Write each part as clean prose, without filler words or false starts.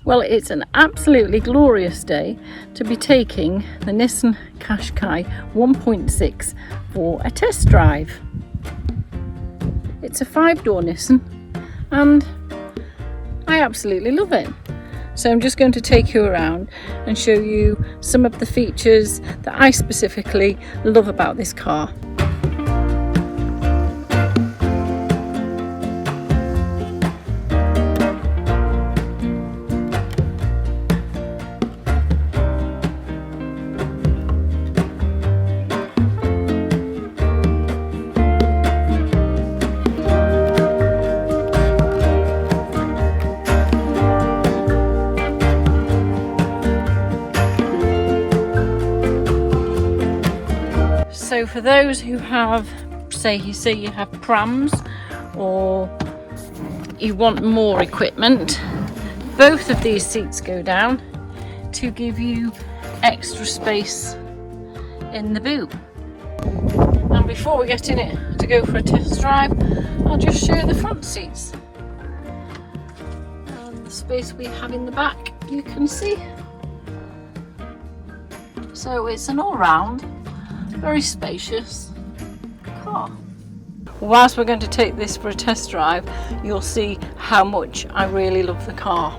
Well, it's an absolutely glorious day to be taking the Nissan Qashqai 1.6 for a test drive. It's a 5-door Nissan and I absolutely love it. So I'm just going to take you around and show you some of the features that I specifically love about this car. So for those who have, say you have prams or you want more equipment, both of these seats go down to give you extra space in the boot. And before we get in it to go for a test drive, I'll just show you the front seats. And the space we have in the back, you can see. So it's an all-round very spacious car. Whilst we're going to take this for a test drive, you'll see how much I really love the car.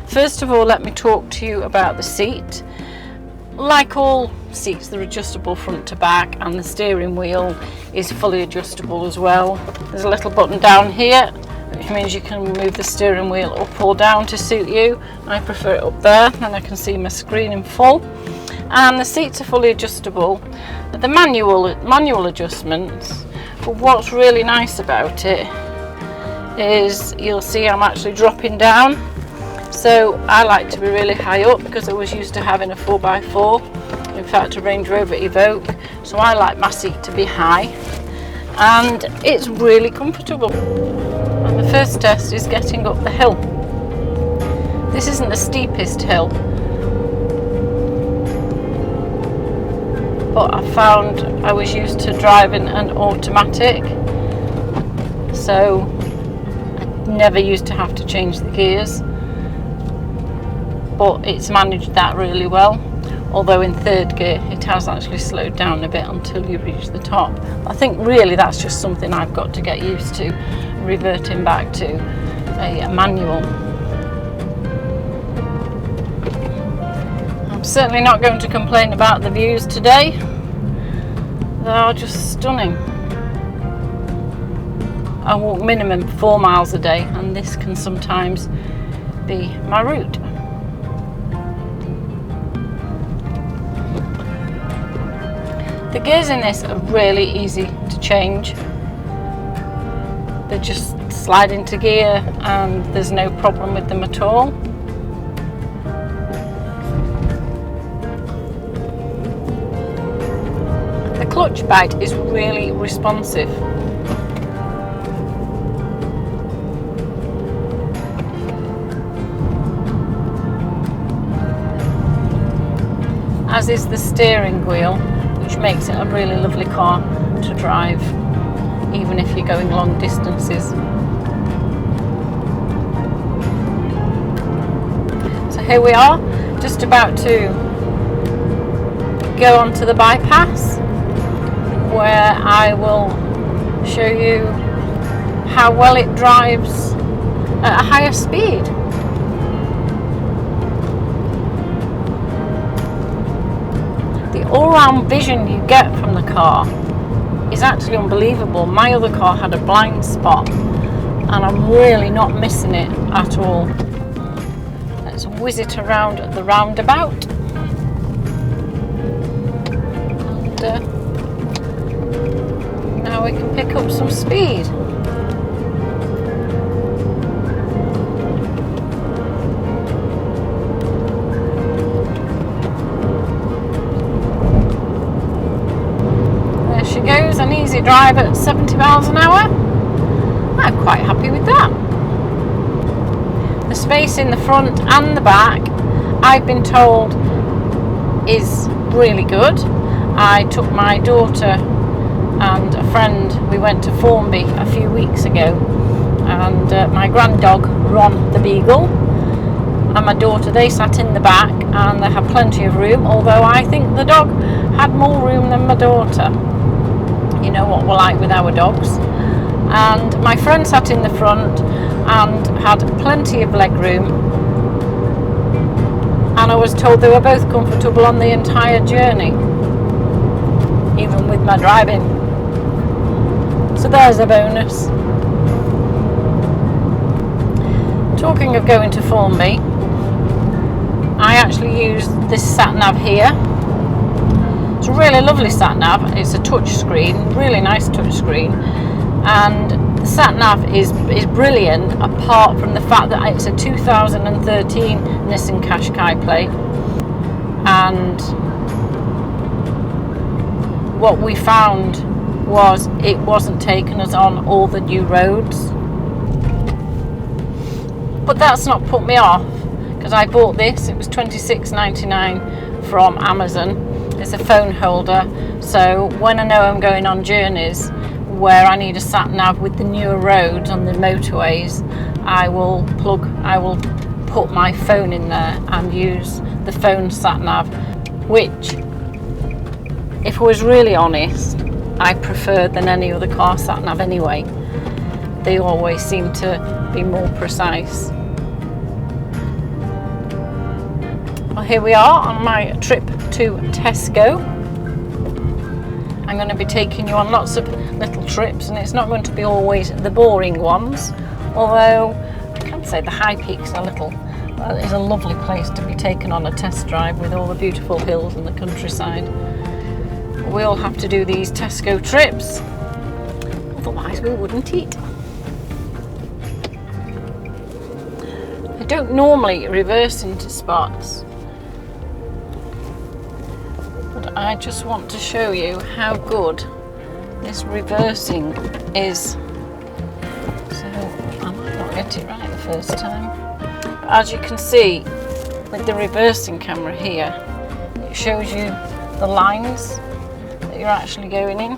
First of all, let me talk to you about the seat. Like all seats, they're adjustable front to back, and the steering wheel is fully adjustable as well. There's a little button down here which means you can move the steering wheel up or down to suit you. I prefer it up there, and I can see my screen in full. And the seats are fully adjustable. The manual adjustments, but what's really nice about it is you'll see I'm actually dropping down. So I like to be really high up because I was used to having a 4x4, in fact a Range Rover Evoque, so I like my seat to be high and it's really comfortable. And the first test is getting up the hill. This isn't the steepest hill, but I found I was used to driving an automatic, so I never used to have to change the gears, but it's managed that really well. Although in third gear it has actually slowed down a bit until you reach the top. I think really that's just something I've got to get used to, reverting back to a manual. I'm certainly not going to complain about the views today. They are just stunning. I walk minimum 4 miles a day, and this can sometimes be my route. The gears in this are really easy to change. They just slide into gear and there's no problem with them at all. The clutch bite is really responsive. As is the steering wheel, which makes it a really lovely car to drive, even if you're going long distances. So here we are, just about to go onto the bypass, where I will show you how well it drives at a higher speed. The all-round vision you get from the car is actually unbelievable. My other car had a blind spot and I'm really not missing it at all. Let's whiz it around the roundabout. And now we can pick up some speed. Goes an easy drive at 70 miles an hour. I'm quite happy with that. The space in the front and the back, I've been told, is really good. I took my daughter and a friend, we went to Formby a few weeks ago, and my grand dog Ron the Beagle, and my daughter, they sat in the back and they had plenty of room, although I think the dog had more room than my daughter. You know what we're like with our dogs. And my friend sat in the front and had plenty of leg room, and I was told they were both comfortable on the entire journey, even with my driving. So there's a bonus. Talking of going to Formby, I actually use this SatNav here. It's a really lovely SatNav. It's a touch screen, really nice touch screen, and the SatNav is brilliant, apart from the fact that it's a 2013 Nissan Qashqai plate, and what we found was it wasn't taking us on all the new roads. But that's not put me off, because I bought this. It was $26.99 from Amazon. It's a phone holder, so when I know I'm going on journeys where I need a SatNav with the newer roads on the motorways, I will put my phone in there and use the phone SatNav, which, if I was really honest, I prefer than any other car SatNav anyway. They always seem to be more precise. Well, here we are on my trip to Tesco. I'm going to be taking you on lots of little trips, and it's not going to be always the boring ones, although I can say the High Peak's is a lovely place to be taken on a test drive with all the beautiful hills and the countryside. We all have to do these Tesco trips, otherwise we wouldn't eat. I don't normally reverse into spots, but I just want to show you how good this reversing is. So I might not get it right the first time. But as you can see with the reversing camera here, it shows you the lines that you're actually going in.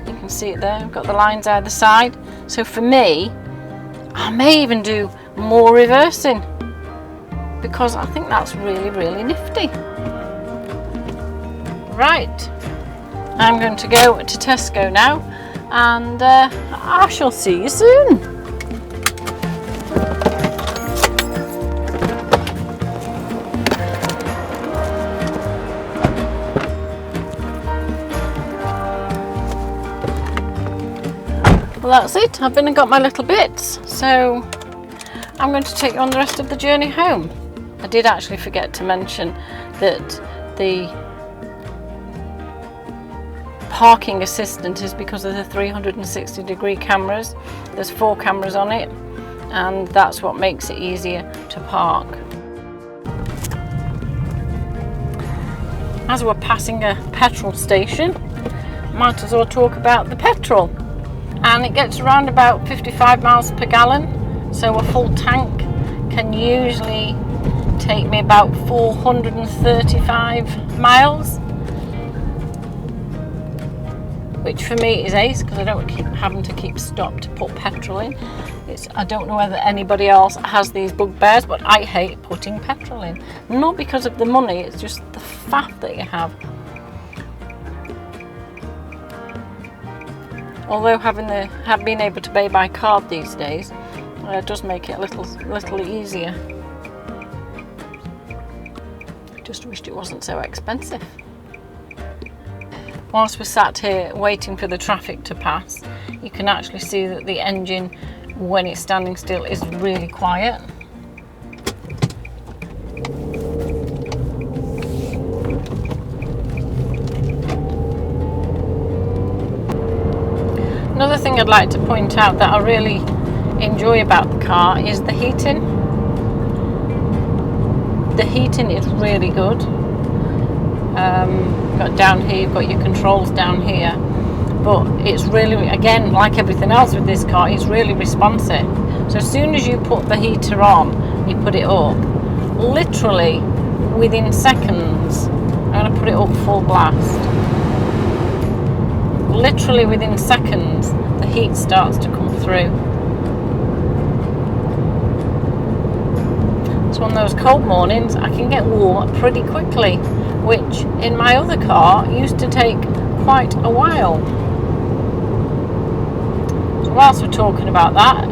You can see it there, I've got the lines either side. So for me, I may even do more reversing, because I think that's really, really nifty. Right, I'm going to go to Tesco now, and I shall see you soon. Well, that's it. I've been and got my little bits, so I'm going to take you on the rest of the journey home. I did actually forget to mention that the parking assistant is because of the 360-degree cameras. There's 4 cameras on it, and that's what makes it easier to park. As we're passing a petrol station, might as well talk about the petrol. And it gets around about 55 miles per gallon, so a full tank can usually take me about 435 miles, which for me is ace, because I don't keep having to keep stop to put petrol in. I don't know whether anybody else has these bugbears, but I hate putting petrol in. Not because of the money, it's just the faff that you have. Although being able to pay by card these days does make it a little easier. Just wished it wasn't so expensive. Whilst we're sat here waiting for the traffic to pass, you can actually see that the engine, when it's standing still, is really quiet. Another thing I'd like to point out that I really enjoy about the car is the heating. The heating is really good. You've got down here, you've got your controls down here, but it's really, again, like everything else with this car, it's really responsive. So as soon as you put the heater on, you put it up, literally within seconds, I'm going to put it up full blast. Literally within seconds, the heat starts to come through. So on those cold mornings I can get warm pretty quickly, which in my other car used to take quite a while. So whilst we're talking about that,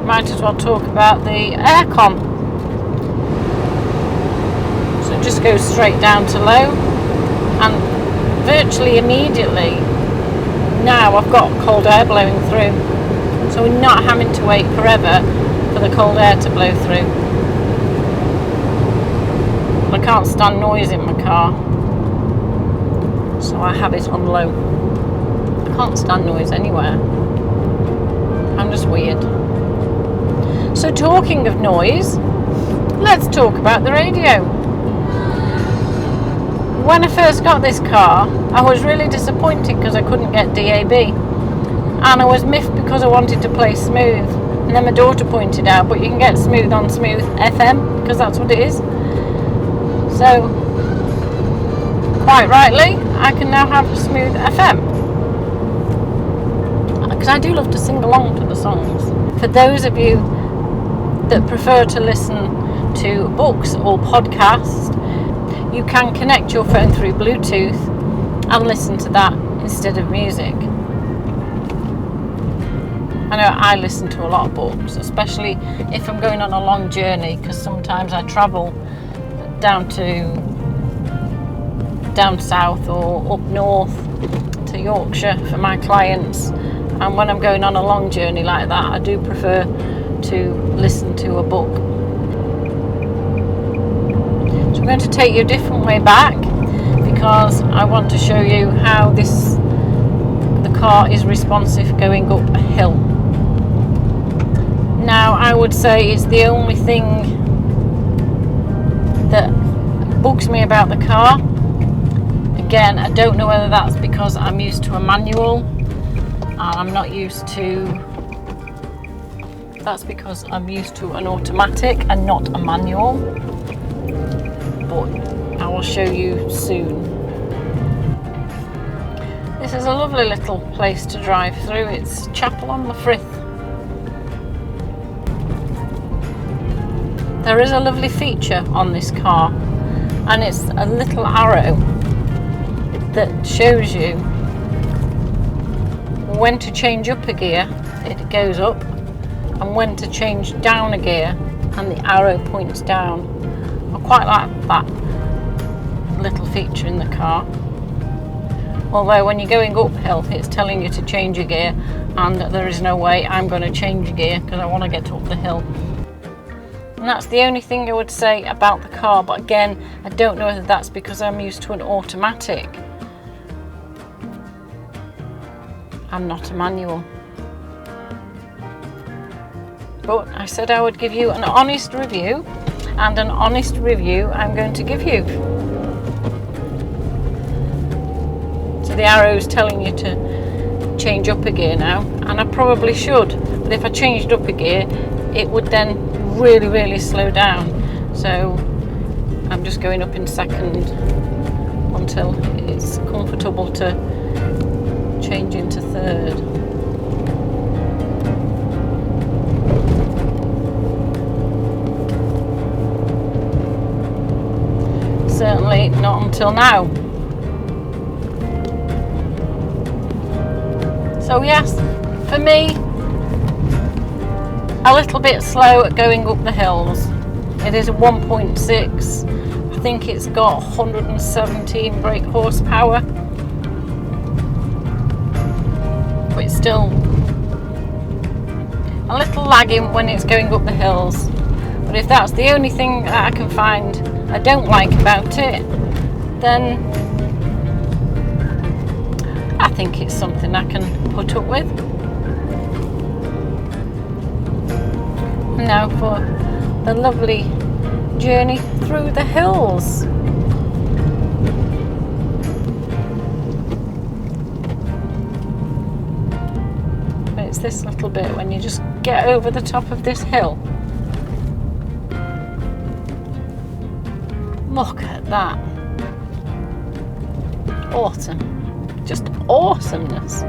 might as well talk about the aircon. So it just goes straight down to low, and virtually immediately now I've got cold air blowing through, so we're not having to wait forever for the cold air to blow through. I can't stand noise in my car, so I have it on low. I can't stand noise anywhere. I'm just weird. So talking of noise, let's talk about the radio. When I first got this car, I was really disappointed because I couldn't get DAB, and I was miffed because I wanted to play smooth, and then my daughter pointed out, but you can get smooth on smooth FM, because that's what it is. So quite rightly, I can now have smooth FM, because I do love to sing along to the songs. For those of you that prefer to listen to books or podcasts, you can connect your phone through Bluetooth and listen to that instead of music. I know I listen to a lot of books, especially if I'm going on a long journey, because sometimes I travel down south or up north to Yorkshire for my clients, and when I'm going on a long journey like that, I do prefer to listen to a book. So I'm going to take you a different way back, because I want to show you how the car is responsive going up a hill. Now I would say it's the only thing that bugs me about the car. Again, I don't know whether that's because I'm used to a manual and I'm not used to, that's because I'm used to an automatic and not a manual, but I will show you soon. This is a lovely little place to drive through. It's Chapel on the Frith. There is a lovely feature on this car, and it's a little arrow that shows you when to change up a gear, it goes up, and when to change down a gear, and the arrow points down. I quite like that little feature in the car. Although when you're going uphill, it's telling you to change a gear, and there is no way I'm going to change a gear because I want to get up the hill. And that's the only thing I would say about the car, but again, I don't know whether that's because I'm used to an automatic and not a manual. But I said I would give you an honest review, and an honest review I'm going to give you. So the arrow's telling you to change up a gear now, and I probably should, but if I changed up a gear, it would then really slow down. So I'm just going up in second until it's comfortable to change into third. Certainly not until now. So yes, for me, a little bit slow at going up the hills. It is a 1.6. I think it's got 117 brake horsepower, but it's still a little lagging when it's going up the hills. But if that's the only thing that I can find I don't like about it, then I think it's something I can put up with. Now for the lovely journey through the hills. But it's this little bit when you just get over the top of this hill. Look at that. Awesome. Just awesomeness.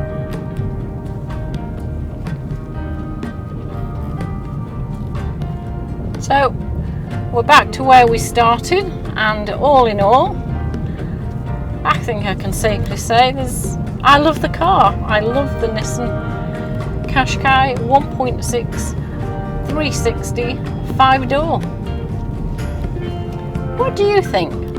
So we're back to where we started, and all in all, I think I can safely say I love the car. I love the Nissan Qashqai 1.6 360 5-door. What do you think?